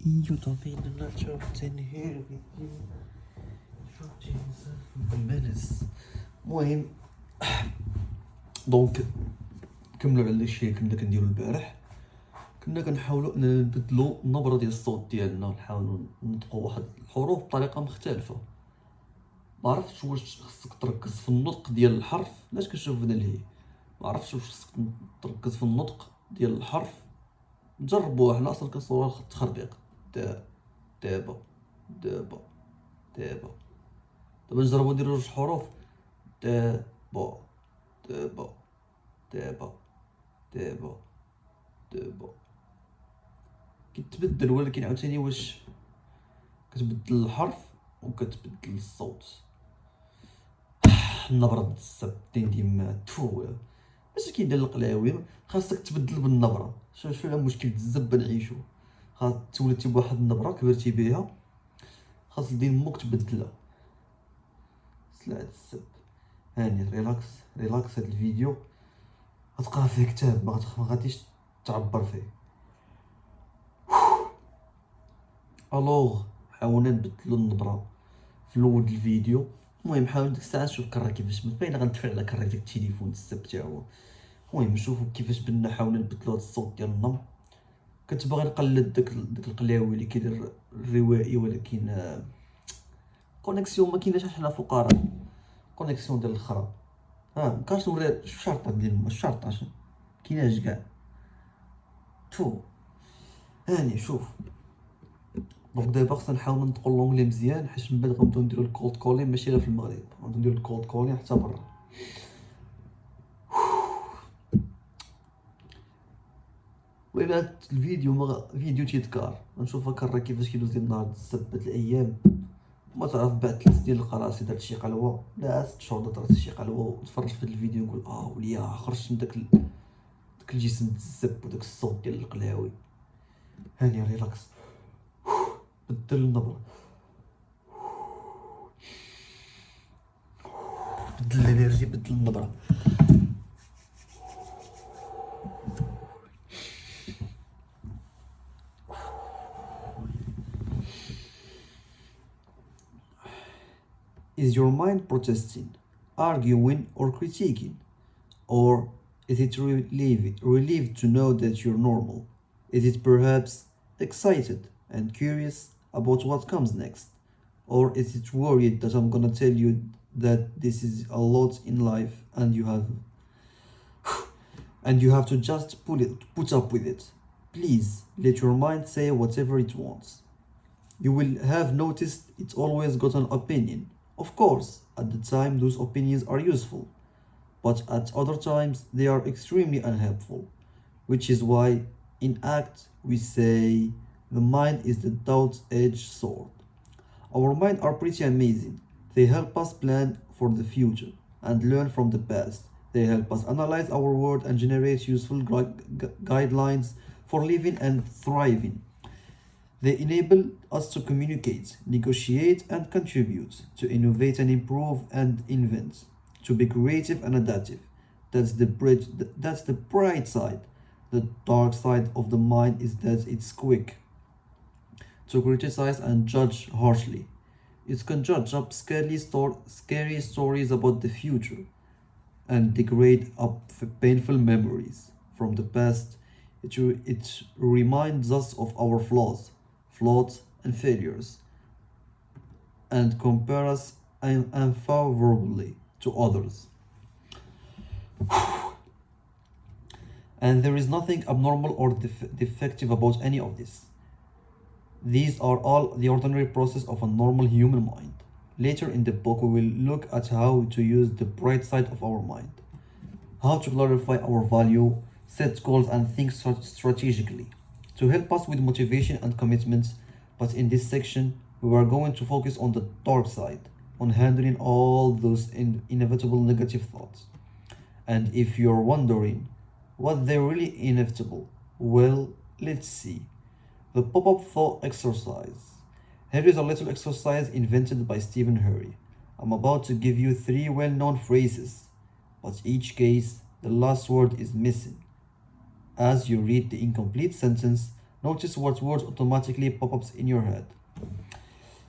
You don't mean not in here with you. الملس. المهم دونك كملوا على الشيء كنا كنديرو البارح. كنا كنحاولوا نبدلوا النبره ديال الصوت ديالنا ونحاولوا ننطقوا واحد الحروف بطريقه مختلفه. ما عرفتش واش خصك تركز في النطق ديال الحرف. علاش كنشوف هنا الهي ما عرفتش واش خصك تركز في النطق ديال الحرف. نجربوه حنا اصلا كنصوروا التخربيق. دابا دابا دابا دابا نجربو نديرو جوج حروف. دابا دابا دابا دابا دابا كيتبدل، ولكن عاوتاني واش كتبدل الحرف وكتبدل الصوت. النبره بالسبتين ديما باش كيدير القلاوي خاصك تبدل بالنبره. شوف على مشكل الزب نعيشو. خاص تولدتي بواحد النبره كبرتي بها، خاص دين موك تبدلها. سلعة السب. هاني ريلاكس هاد الفيديو غتقرا فيه كتاب، ما غاديش تعبر فيه. الوغ حاولنا نبدلو النبره في الاول الفيديو. المهم حاول ديك الساعه نشوف كرا كيفاش باينه غندفع على كرا ديك التليفون السب تاعو. المهم نشوفو كيفاش بدنا حاولنا نبدلو هاد الصوت ديالنا. كنت باغي نقلد داك القلاوي اللي كيدير الروائي، ولكن كونيكسيون ما كايناش حنا فقراء. كونيكسيون ديال الخرا مكانش نوري الشرطه ديال الشرطه كايناش كاع. هاني شوف دونك دابا خصنا نحاول ننطقو لونجلي مزيان، حيت من بعد غنبداو نديرو الكولد كولين ماشي غير في المغرب، غنبداو نديرو الكولد كولين حتى برا. وإلا هاد الفيديو فيديو تيذكار غنشوف راه كيفاش كيدوز النهار السبت هاد الايام. ما تعرف بعد 3 سنين القراسي درت شي قلوه، لا 6 شهور درت شي قلوه، وتفرج في هاد الفيديو نقول وليا خرجت من داك الجسم الزب وداك الصوت ديال القلاوي. هاني ريلاكس. بدل النبره، بدل الانرجي، بدل النبره. Is your mind protesting, arguing, or critiquing? Or is it relieved to know that you're normal? Is it perhaps excited and curious about what comes next? Or is it worried that I'm gonna tell you that this is a lot in life and you have to just put up with it? Please let your mind say whatever it wants. You will have noticed it's always got an opinion. Of course, at the time those opinions are useful, but at other times they are extremely unhelpful, which is why in ACT we say the mind is the double-edged sword. Our minds are pretty amazing. They help us plan for the future and learn from the past. They help us analyze our world and generate useful guidelines for living and thriving. They enable us to communicate, negotiate, and contribute, to innovate and improve and invent, to be creative and adaptive. That's the bright side. The dark side of the mind is that it's quick to criticize and judge harshly. It can judge up scary stories about the future and degrade up painful memories from the past. It reminds us of our flaws and failures, and compare us unfavorably to others. And there is nothing abnormal or defective about any of this. These are all the ordinary process of a normal human mind. Later in the book we will look at how to use the bright side of our mind, how to clarify our value, set goals, and think strategically to help us with motivation and commitments. But in this section we are going to focus on the dark side, on handling all those inevitable negative thoughts. And if you're wondering what they're really inevitable, well, let's see. The pop-up thought exercise. Here is a little exercise invented by Stephen Hurry. I'm about to give you 3 well-known phrases, but each case the last word is missing. As you read the incomplete sentence, Notice what words automatically pop ups in your head.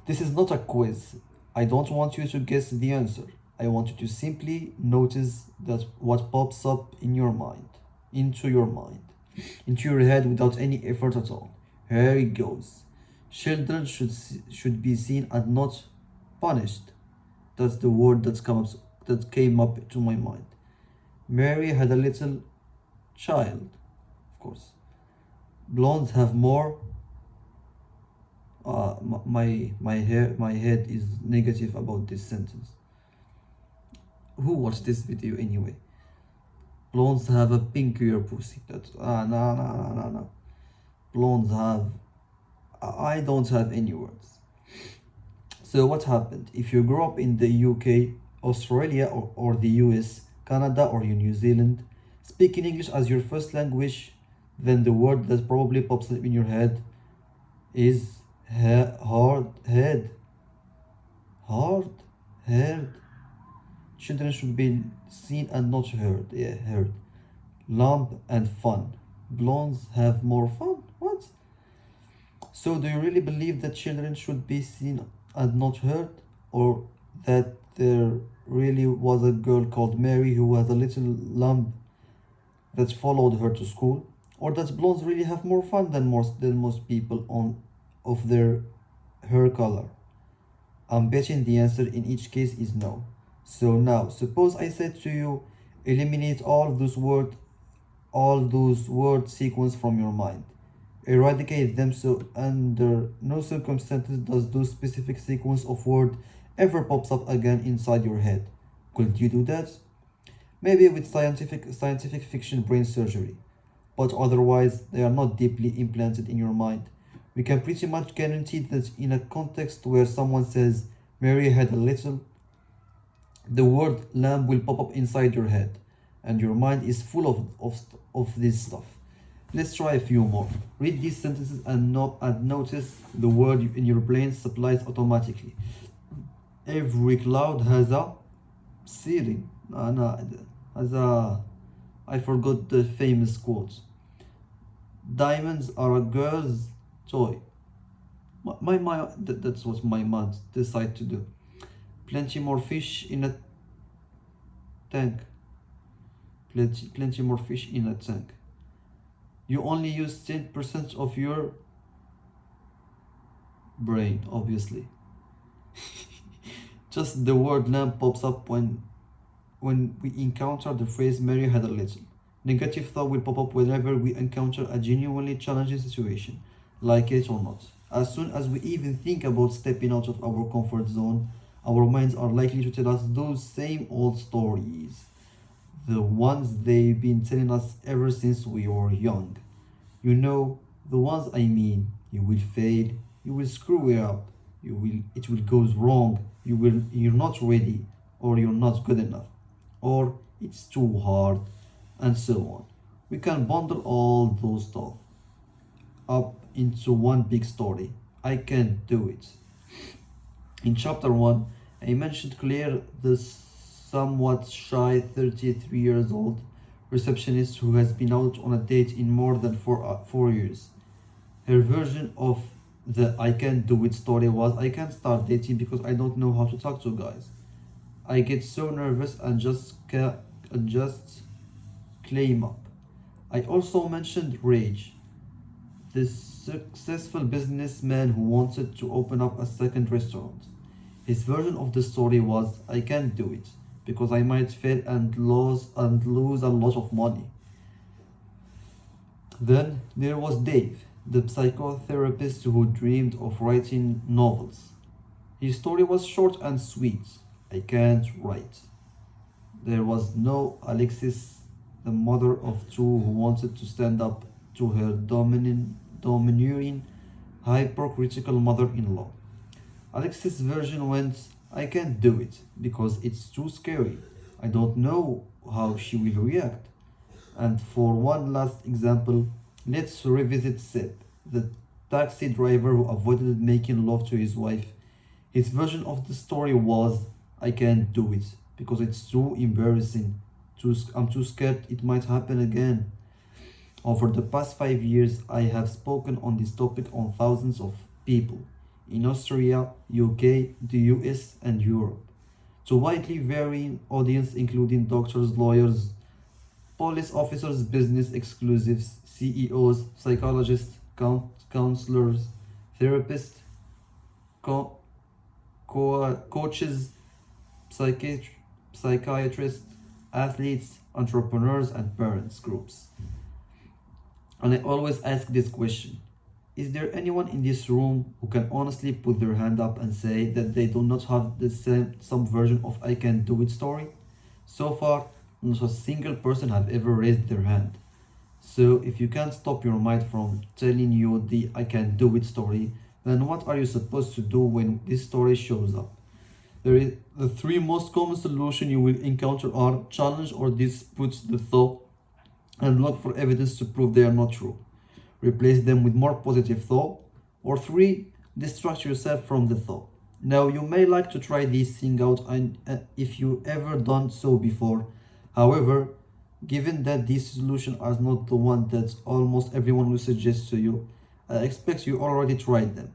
This is not a quiz. I don't want you to guess the answer. I want you to simply notice that what pops up in your mind, into your mind, into your head without any effort at all. Here it goes. Children should be seen and not punished. That's the word that came up to my mind. Mary had a little child, of course. Blondes have more. My head is negative about this sentence. Who watched this video anyway? Blondes have a pinkier pussy. That's no. Blondes have. I don't have any words. So what happened? If you grew up in the UK, Australia, or the US, Canada, or New Zealand, speaking English as your first language, then the word that probably pops up in your head is hard head. Hard head. Children should be seen and not heard. Yeah, heard. Lump and fun. Blondes have more fun. What? So, do you really believe that children should be seen and not heard? Or that there really was a girl called Mary who had a little lump that followed her to school? Or that blondes really have more fun than most people on of their hair color? I'm betting the answer in each case is no. So now, suppose I said to you, eliminate all those word sequence from your mind. Eradicate them so under no circumstances does those specific sequence of word ever pops up again inside your head. Could you do that? Maybe with scientific fiction brain surgery. But otherwise, they are not deeply implanted in your mind. We can pretty much guarantee that in a context where someone says, Mary had a little, the word lamb will pop up inside your head, and your mind is full of this stuff. Let's try a few more. Read these sentences and notice the word in your brain supplies automatically. Every cloud has a ceiling. I forgot the famous quote. Diamonds are a girl's toy. That's what my mind decided to do. Plenty more fish in a tank. Plenty more fish in a tank. You only use 10% of your brain, obviously. Just the word lamb pops up when we encounter the phrase Mary had a little. Negative thought will pop up whenever we encounter a genuinely challenging situation, like it or not. As soon as we even think about stepping out of our comfort zone, our minds are likely to tell us those same old stories. The ones they've been telling us ever since we were young. You know, the ones I mean. You will fail, you will screw it up, it will go wrong, you're not ready, or you're not good enough, or it's too hard, and so on. We can bundle all those stuff up into one big story. I can't do it. In chapter 1, I mentioned Claire, the somewhat shy 33 years old receptionist who has been out on a date in more than 4 years. Her version of the I can't do it story was I can't start dating because I don't know how to talk to guys. I get so nervous and just claim up. I also mentioned Rage, the successful businessman who wanted to open up a second restaurant. His version of the story was I can't do it because I might fail and lose a lot of money. Then there was Dave, the psychotherapist who dreamed of writing novels. His story was short and sweet. I can't write. There was no Alexis, the mother of two who wanted to stand up to her domineering, hypercritical mother-in-law. Alexis' version went, I can't do it because it's too scary. I don't know how she will react. And for one last example, let's revisit Seb, the taxi driver who avoided making love to his wife. His version of the story was, I can't do it because it's too embarrassing. I'm too scared it might happen again. Over the past 5 years, I have spoken on this topic on thousands of people in Austria, UK, the US, and Europe, to widely varying audience including doctors, lawyers, police officers, business exclusives, CEOs, psychologists, counselors, therapists, co- coaches, psychiatrists, athletes, entrepreneurs, and parents groups. And I always ask this question: is there anyone in this room who can honestly put their hand up and say that they do not have the same some version of I can do it story? So far, not a single person have ever raised their hand. So if you can't stop your mind from telling you the I can do it story, then what are you supposed to do when this story shows up? The three most common solutions you will encounter are challenge or dispute the thought and look for evidence to prove they are not true. Replace them with more positive thought. Or three, distract yourself from the thought. Now, you may like to try this thing out and if you ever done so before. However, given that these solutions are not the one that almost everyone will suggest to you, I expect you already tried them.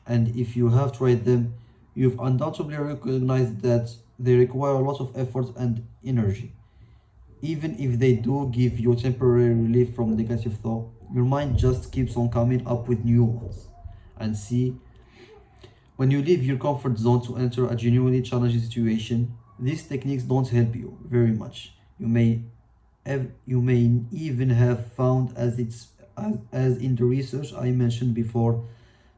And if you have tried them, you've undoubtedly recognized that they require a lot of effort and energy. Even if they do give you temporary relief from negative thought, your mind just keeps on coming up with new ones. And see, when you leave your comfort zone to enter a genuinely challenging situation, these techniques don't help you very much. You may even have found as in the research I mentioned before,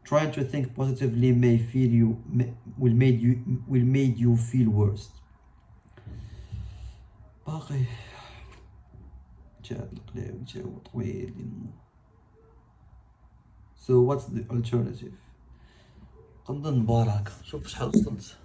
trying to think positively may feel you may, will make you feel worse. باقي جاء القلاوي جاء طويل So what's the alternative؟ نظن مباراة شوف شحال وصلت